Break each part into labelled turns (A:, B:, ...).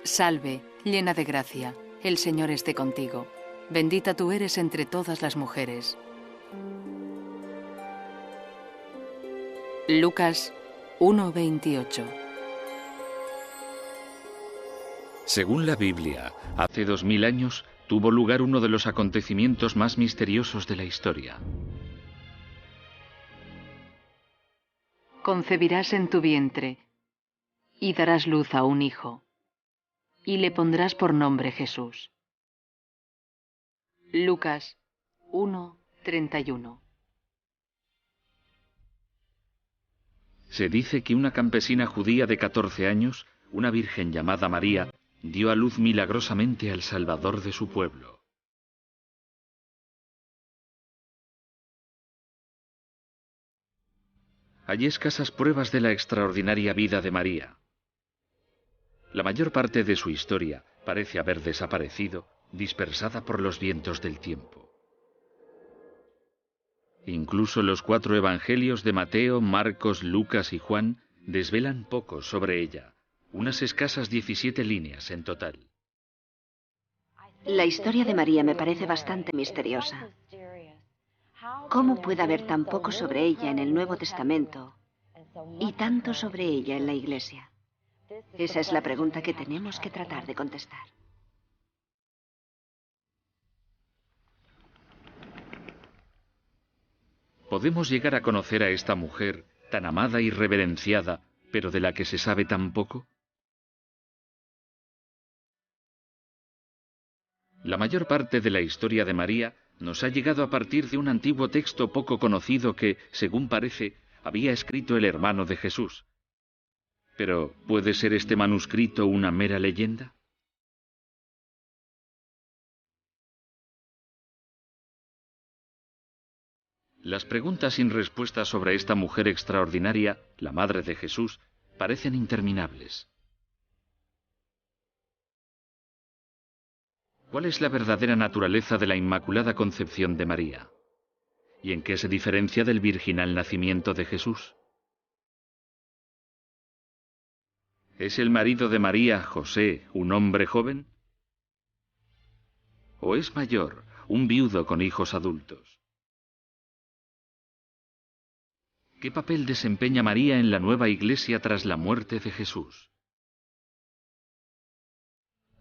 A: Salve, llena de gracia, el Señor esté contigo. Bendita tú eres entre todas las mujeres. Lucas 1:28.
B: Según la Biblia, hace 2000 años tuvo lugar uno de los acontecimientos más misteriosos de la historia.
A: Concebirás en tu vientre y darás luz a un hijo, y le pondrás por nombre Jesús. Lucas 1:31.
B: Se dice que una campesina judía de 14 años, una virgen llamada María, dio a luz milagrosamente al Salvador de su pueblo. Hay escasas pruebas de la extraordinaria vida de María. La mayor parte de su historia parece haber desaparecido, dispersada por los vientos del tiempo. Incluso los 4 evangelios de Mateo, Marcos, Lucas y Juan desvelan poco sobre ella, unas escasas 17 líneas en total.
C: La historia de María me parece bastante misteriosa. ¿Cómo puede haber tan poco sobre ella en el Nuevo Testamento y tanto sobre ella en la Iglesia? Esa es la pregunta que tenemos que tratar de contestar.
B: ¿Podemos llegar a conocer a esta mujer tan amada y reverenciada, pero de la que se sabe tan poco? La mayor parte de la historia de María nos ha llegado a partir de un antiguo texto poco conocido que, según parece, había escrito el hermano de Jesús. Pero, ¿puede ser este manuscrito una mera leyenda? Las preguntas sin respuesta sobre esta mujer extraordinaria, la Madre de Jesús, parecen interminables. ¿Cuál es la verdadera naturaleza de la Inmaculada Concepción de María? ¿Y en qué se diferencia del virginal nacimiento de Jesús? ¿Es el marido de María, José, un hombre joven? ¿O es mayor, un viudo con hijos adultos? ¿Qué papel desempeña María en la nueva Iglesia tras la muerte de Jesús?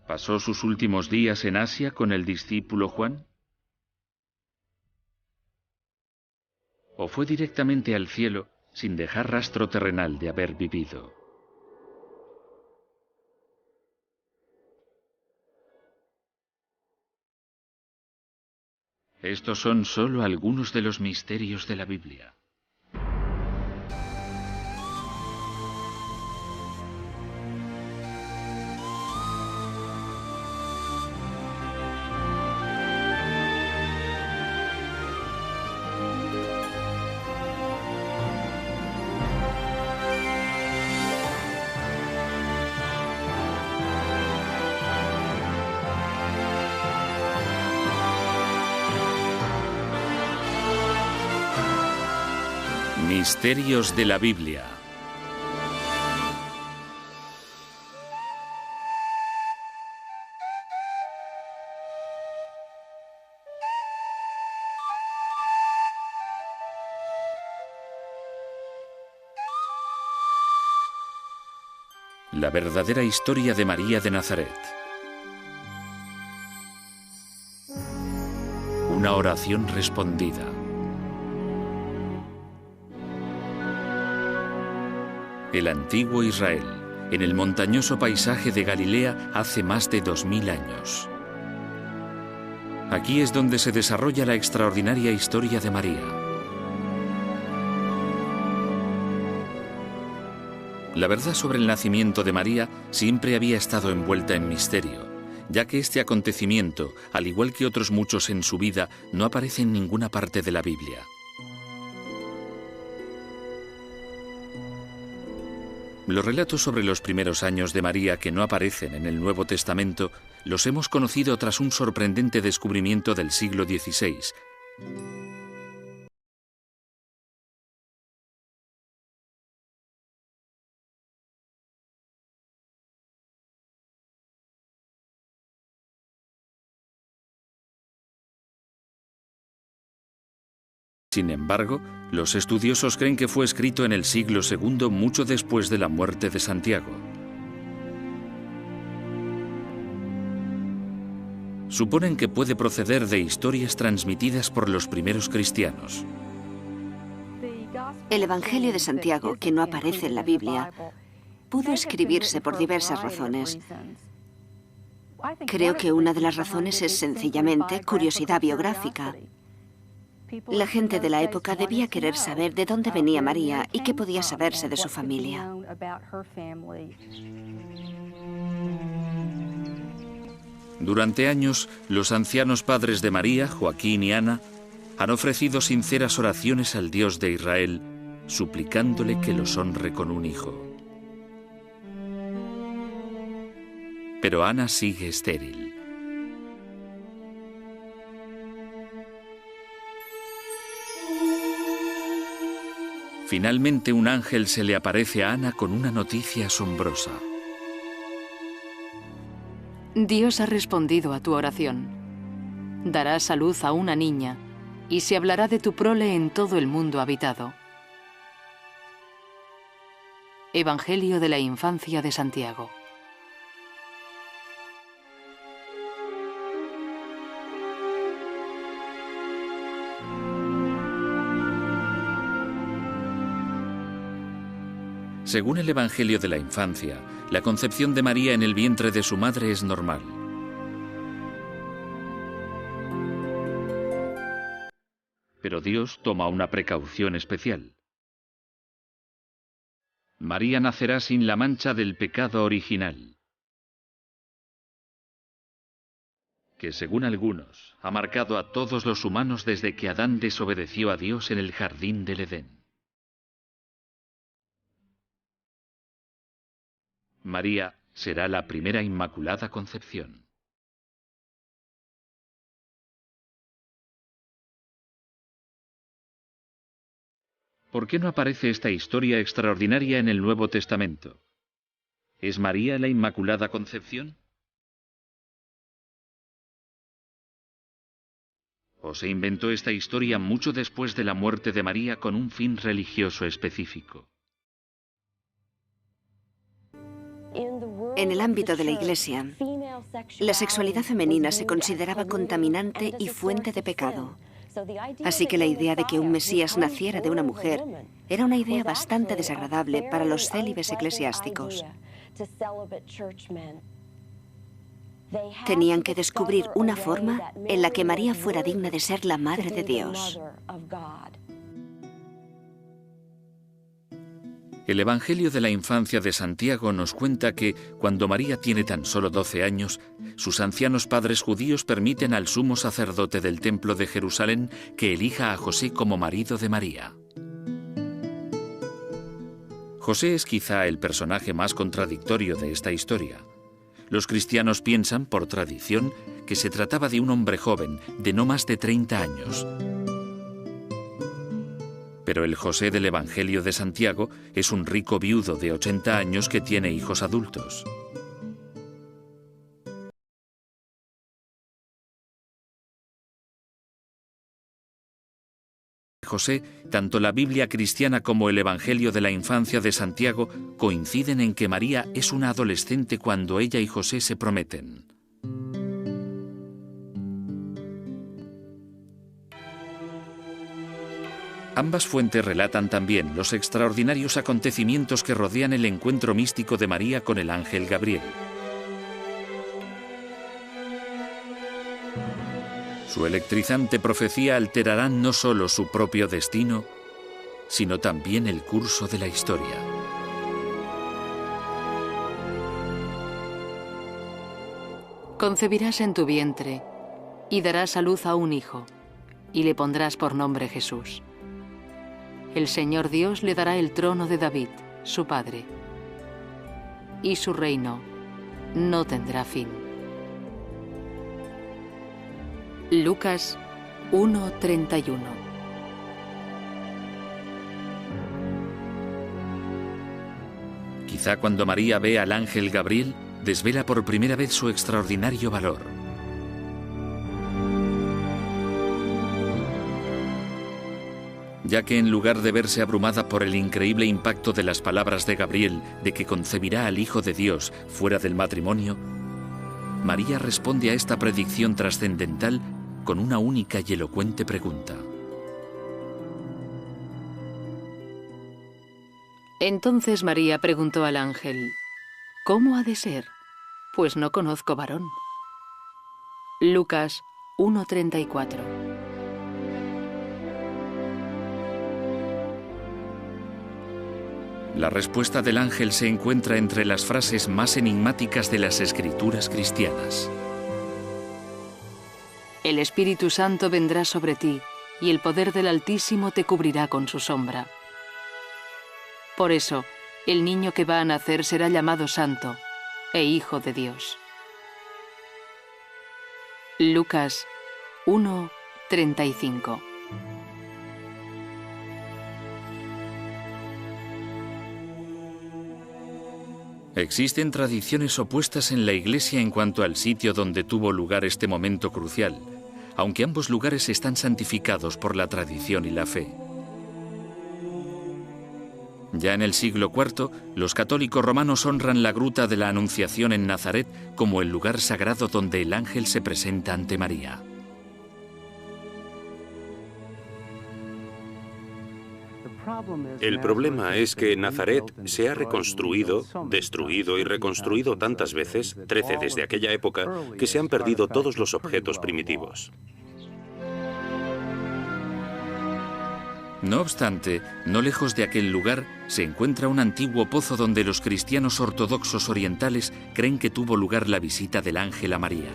B: ¿Pasó sus últimos días en Asia con el discípulo Juan? ¿O fue directamente al cielo sin dejar rastro terrenal de haber vivido? Estos son solo algunos de los misterios de la Biblia. Misterios de la Biblia. La verdadera historia de María de Nazaret. Una oración respondida. El antiguo Israel, en el montañoso paisaje de Galilea hace más de 2000 años. Aquí es donde se desarrolla la extraordinaria historia de María. La verdad sobre el nacimiento de María siempre había estado envuelta en misterio, ya que este acontecimiento, al igual que otros muchos en su vida, no aparece en ninguna parte de la Biblia. Los relatos sobre los primeros años de María que no aparecen en el Nuevo Testamento los hemos conocido tras un sorprendente descubrimiento del siglo XVI. Sin embargo, los estudiosos creen que fue escrito en el siglo II, mucho después de la muerte de Santiago. Suponen que puede proceder de historias transmitidas por los primeros cristianos.
C: El Evangelio de Santiago, que no aparece en la Biblia, pudo escribirse por diversas razones. Creo que una de las razones es sencillamente curiosidad biográfica. La gente de la época debía querer saber de dónde venía María y qué podía saberse de su familia.
B: Durante años, los ancianos padres de María, Joaquín y Ana, han ofrecido sinceras oraciones al Dios de Israel, suplicándole que los honre con un hijo. Pero Ana sigue estéril. Finalmente un ángel se le aparece a Ana con una noticia asombrosa.
A: Dios ha respondido a tu oración. Darás a luz a una niña, y se hablará de tu prole en todo el mundo habitado. Evangelio de la infancia de Santiago.
B: Según el Evangelio de la infancia, la concepción de María en el vientre de su madre es normal. Pero Dios toma una precaución especial. María nacerá sin la mancha del pecado original, que según algunos ha marcado a todos los humanos desde que Adán desobedeció a Dios en el jardín del Edén. María será la primera Inmaculada Concepción. ¿Por qué no aparece esta historia extraordinaria en el Nuevo Testamento? ¿Es María la Inmaculada Concepción? ¿O se inventó esta historia mucho después de la muerte de María con un fin religioso específico?
C: En el ámbito de la Iglesia, la sexualidad femenina se consideraba contaminante y fuente de pecado. Así que la idea de que un Mesías naciera de una mujer era una idea bastante desagradable para los célibes eclesiásticos. Tenían que descubrir una forma en la que María fuera digna de ser la Madre de Dios.
B: El Evangelio de la infancia de Santiago nos cuenta que, cuando María tiene tan solo 12 años, sus ancianos padres judíos permiten al sumo sacerdote del Templo de Jerusalén que elija a José como marido de María. José es quizá el personaje más contradictorio de esta historia. Los cristianos piensan, por tradición, que se trataba de un hombre joven, de no más de 30 años. Pero el José del Evangelio de Santiago es un rico viudo de 80 años que tiene hijos adultos. José, tanto la Biblia cristiana como el Evangelio de la infancia de Santiago coinciden en que María es una adolescente cuando ella y José se prometen. Ambas fuentes relatan también los extraordinarios acontecimientos que rodean el encuentro místico de María con el ángel Gabriel. Su electrizante profecía alterará no solo su propio destino, sino también el curso de la historia.
A: Concebirás en tu vientre y darás a luz a un hijo, y le pondrás por nombre Jesús. El Señor Dios le dará el trono de David, su padre, y su reino no tendrá fin. Lucas 1:31.
B: Quizá cuando María ve al ángel Gabriel, desvela por primera vez su extraordinario valor. ya que en lugar de verse abrumada por el increíble impacto de las palabras de Gabriel de que concebirá al Hijo de Dios fuera del matrimonio, María responde a esta predicción trascendental con una única y elocuente pregunta.
A: Entonces María preguntó al ángel: ¿Cómo ha de ser? Pues no conozco varón. Lucas 1:34.
B: La respuesta del ángel se encuentra entre las frases más enigmáticas de las escrituras cristianas.
A: El Espíritu Santo vendrá sobre ti, y el poder del Altísimo te cubrirá con su sombra. Por eso, el niño que va a nacer será llamado Santo e Hijo de Dios. Lucas 1:35.
B: Existen tradiciones opuestas en la Iglesia en cuanto al sitio donde tuvo lugar este momento crucial, aunque ambos lugares están santificados por la tradición y la fe. Ya en el siglo IV, los católicos romanos honran la gruta de la Anunciación en Nazaret como el lugar sagrado donde el ángel se presenta ante María.
D: El problema es que Nazaret se ha reconstruido, destruido y reconstruido tantas veces, 13 desde aquella época, que se han perdido todos los objetos primitivos.
B: No obstante, no lejos de aquel lugar se encuentra un antiguo pozo donde los cristianos ortodoxos orientales creen que tuvo lugar la visita del ángel a María.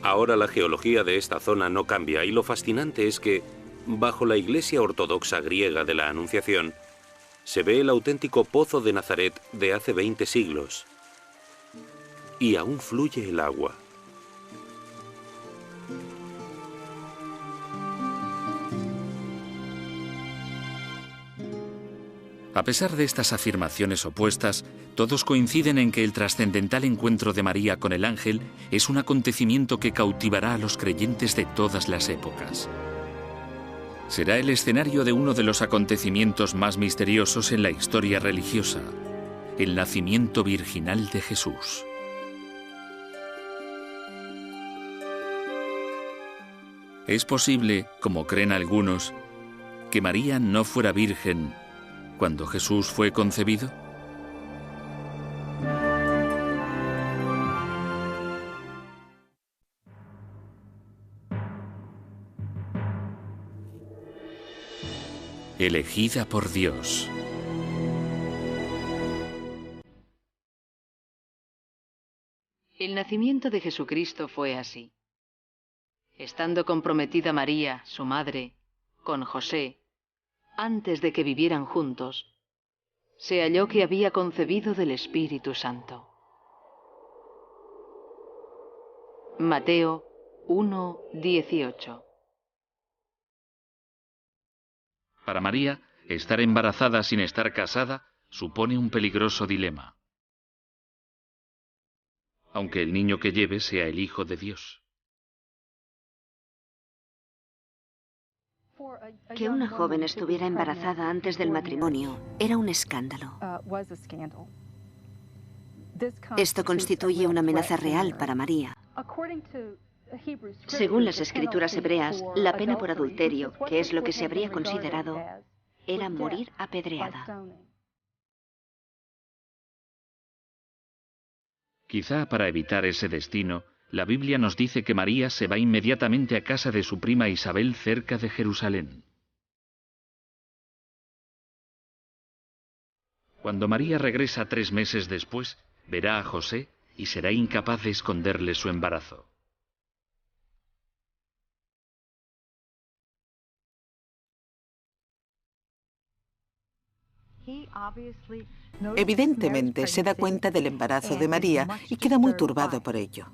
D: Ahora la geología de esta zona no cambia y lo fascinante es que, bajo la iglesia ortodoxa griega de la Anunciación, se ve el auténtico pozo de Nazaret de hace 20 siglos. Y aún fluye el agua.
B: A pesar de estas afirmaciones opuestas, todos coinciden en que el trascendental encuentro de María con el ángel es un acontecimiento que cautivará a los creyentes de todas las épocas. Será el escenario de uno de los acontecimientos más misteriosos en la historia religiosa, el nacimiento virginal de Jesús. Es posible, como creen algunos, que María no fuera virgen cuando Jesús fue concebido. Elegida por Dios.
A: El nacimiento de Jesucristo fue así. Estando comprometida María, su madre, con José, antes de que vivieran juntos, se halló que había concebido del Espíritu Santo. Mateo 1:18.
B: Para María, estar embarazada sin estar casada supone un peligroso dilema, aunque el niño que lleve sea el Hijo de Dios.
C: Que una joven estuviera embarazada antes del matrimonio era un escándalo. Esto constituye una amenaza real para María. Según las escrituras hebreas, la pena por adulterio, que es lo que se habría considerado, era morir apedreada.
B: Quizá para evitar ese destino, la Biblia nos dice que María se va inmediatamente a casa de su prima Isabel cerca de Jerusalén. Cuando María regresa 3 meses después, verá a José y será incapaz de esconderle su embarazo.
E: Evidentemente se da cuenta del embarazo de María y queda muy turbado por ello.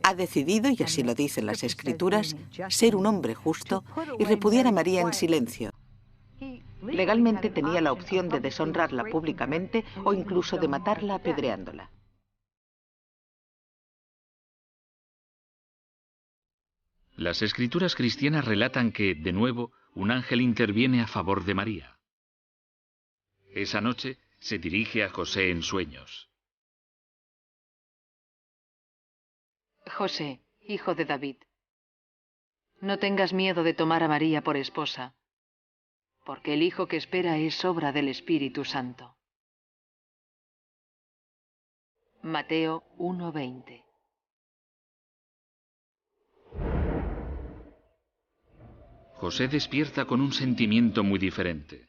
E: Ha decidido, y así lo dicen las Escrituras, ser un hombre justo y repudiar a María en silencio. Legalmente tenía la opción de deshonrarla públicamente o incluso de matarla apedreándola.
B: Las escrituras cristianas relatan que, de nuevo, un ángel interviene a favor de María. Esa noche se dirige a José en sueños.
A: José, hijo de David, no tengas miedo de tomar a María por esposa, porque el hijo que espera es obra del Espíritu Santo. Mateo 1:20.
B: José despierta con un sentimiento muy diferente.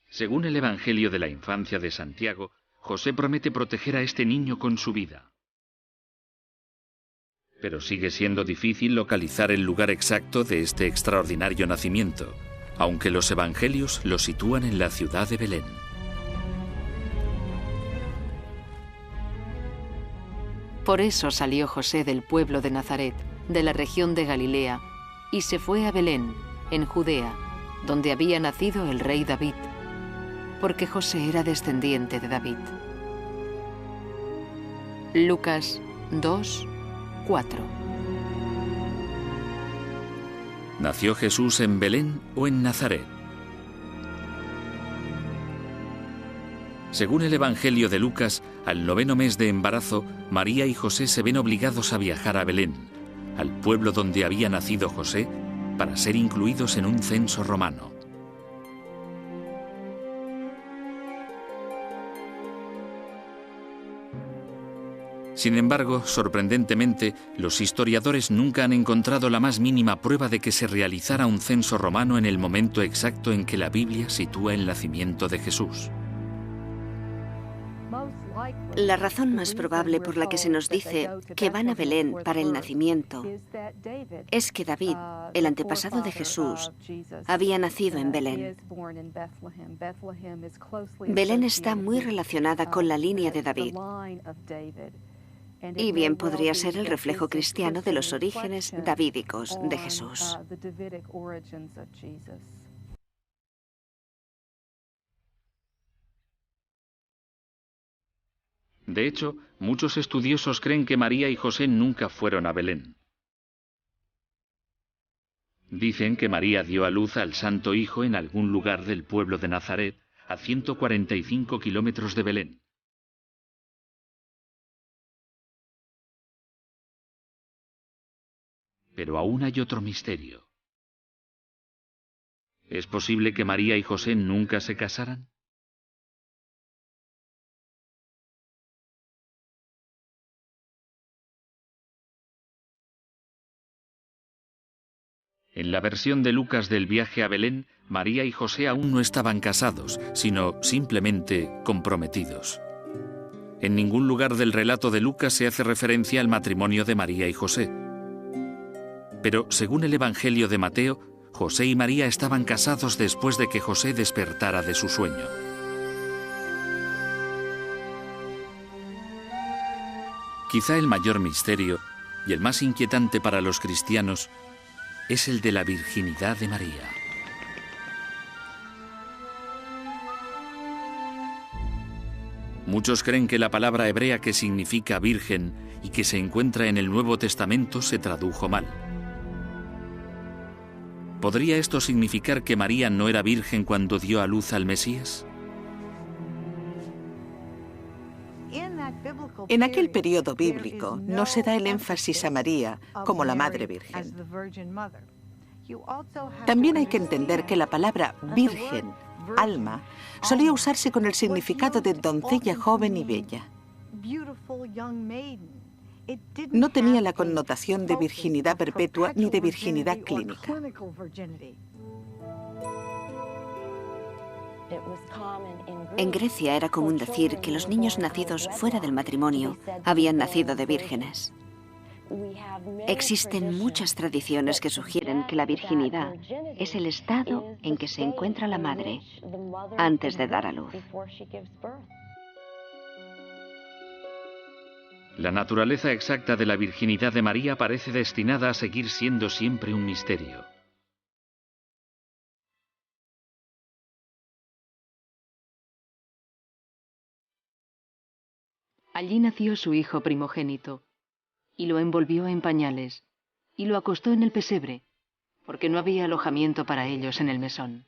B: Según el Evangelio de la infancia de Santiago, José promete proteger a este niño con su vida. Pero sigue siendo difícil localizar el lugar exacto de este extraordinario nacimiento, aunque los Evangelios lo sitúan en la ciudad de Belén.
A: Por eso salió José del pueblo de Nazaret, de la región de Galilea, y se fue a Belén, en Judea, donde había nacido el rey David, porque José era descendiente de David. Lucas 2:4.
B: ¿Nació Jesús en Belén o en Nazaret? Según el Evangelio de Lucas, al 9º mes de embarazo, María y José se ven obligados a viajar a Belén, al pueblo donde había nacido José, para ser incluidos en un censo romano. Sin embargo, sorprendentemente, los historiadores nunca han encontrado la más mínima prueba de que se realizara un censo romano en el momento exacto en que la Biblia sitúa el nacimiento de Jesús.
C: La razón más probable por la que se nos dice que van a Belén para el nacimiento es que David, el antepasado de Jesús, había nacido en Belén. Belén está muy relacionada con la línea de David, y bien podría ser el reflejo cristiano de los orígenes davídicos de Jesús.
B: De hecho, muchos estudiosos creen que María y José nunca fueron a Belén. Dicen que María dio a luz al Santo Hijo en algún lugar del pueblo de Nazaret, a 145 kilómetros de Belén. Pero aún hay otro misterio. ¿Es posible que María y José nunca se casaran? En la versión de Lucas del viaje a Belén, María y José aún no estaban casados, sino simplemente comprometidos. En ningún lugar del relato de Lucas se hace referencia al matrimonio de María y José. Pero, según el Evangelio de Mateo, José y María estaban casados después de que José despertara de su sueño. Quizá el mayor misterio, y el más inquietante para los cristianos, es el de la virginidad de María. Muchos creen que la palabra hebrea que significa virgen y que se encuentra en el Nuevo Testamento se tradujo mal. ¿Podría esto significar que María no era virgen cuando dio a luz al Mesías?
E: En aquel periodo bíblico no se da el énfasis a María como la Madre Virgen. También hay que entender que la palabra virgen, alma, solía usarse con el significado de doncella joven y bella. No tenía la connotación de virginidad perpetua ni de virginidad clínica.
C: En Grecia era común decir que los niños nacidos fuera del matrimonio habían nacido de vírgenes. Existen muchas tradiciones que sugieren que la virginidad es el estado en que se encuentra la madre antes de dar a luz.
B: La naturaleza exacta de la virginidad de María parece destinada a seguir siendo siempre un misterio.
A: Allí nació su hijo primogénito, y lo envolvió en pañales, y lo acostó en el pesebre, porque no había alojamiento para ellos en el mesón.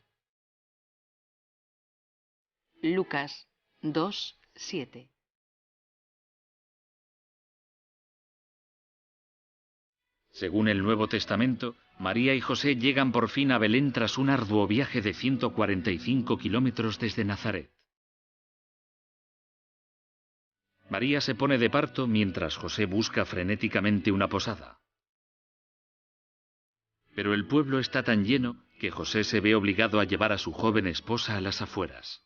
A: Lucas 2:7.
B: Según el Nuevo Testamento, María y José llegan por fin a Belén tras un arduo viaje de 145 kilómetros desde Nazaret. María se pone de parto mientras José busca frenéticamente una posada. Pero el pueblo está tan lleno que José se ve obligado a llevar a su joven esposa a las afueras.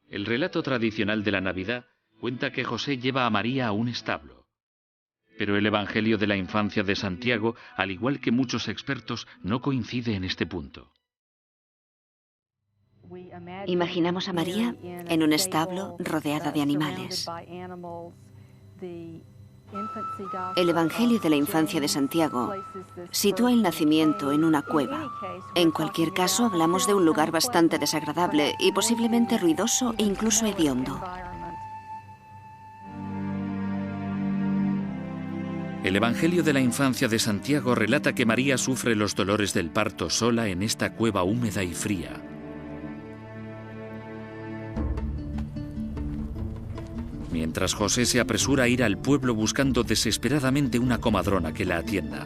B: El relato tradicional de la Navidad cuenta que José lleva a María a un establo. Pero el Evangelio de la Infancia de Santiago, al igual que muchos expertos, no coincide en este punto.
C: Imaginamos a María en un establo rodeada de animales. El Evangelio de la Infancia de Santiago sitúa el nacimiento en una cueva. En cualquier caso, hablamos de un lugar bastante desagradable y posiblemente ruidoso e incluso hediondo.
B: El Evangelio de la Infancia de Santiago relata que María sufre los dolores del parto sola en esta cueva húmeda y fría. Mientras José se apresura a ir al pueblo buscando desesperadamente una comadrona que la atienda.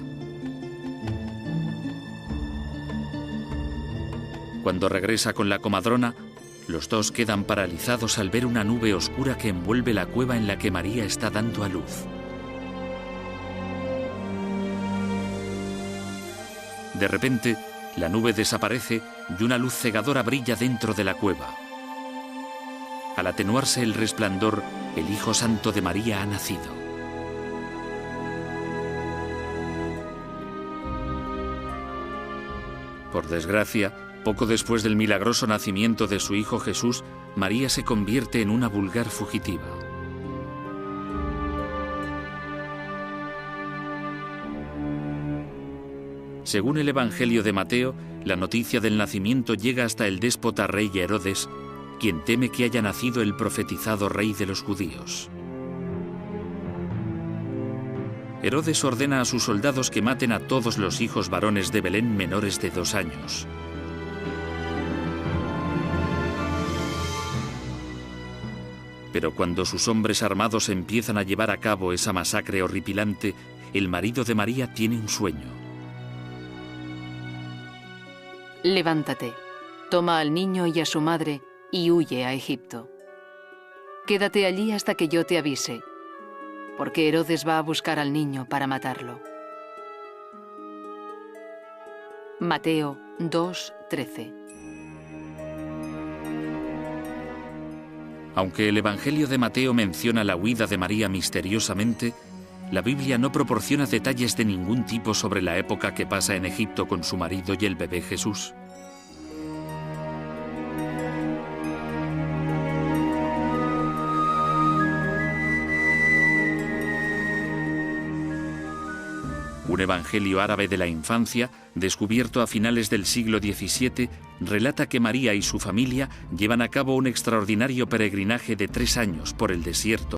B: Cuando regresa con la comadrona, los dos quedan paralizados al ver una nube oscura que envuelve la cueva en la que María está dando a luz. De repente, la nube desaparece y una luz cegadora brilla dentro de la cueva. Al atenuarse el resplandor, el Hijo Santo de María ha nacido. Por desgracia, poco después del milagroso nacimiento de su Hijo Jesús, María se convierte en una vulgar fugitiva. Según el Evangelio de Mateo, la noticia del nacimiento llega hasta el déspota rey Herodes, quien teme que haya nacido el profetizado rey de los judíos. Herodes ordena a sus soldados que maten a todos los hijos varones de Belén menores de 2 años. Pero cuando sus hombres armados empiezan a llevar a cabo esa masacre horripilante, el marido de María tiene un sueño.
A: Levántate, toma al niño y a su madre y huye a Egipto. Quédate allí hasta que yo te avise, porque Herodes va a buscar al niño para matarlo. Mateo 2:13.
B: Aunque el Evangelio de Mateo menciona la huida de María misteriosamente, la Biblia no proporciona detalles de ningún tipo sobre la época que pasa en Egipto con su marido y el bebé Jesús. Un evangelio árabe de la infancia, descubierto a finales del siglo XVII, relata que María y su familia llevan a cabo un extraordinario peregrinaje de 3 años por el desierto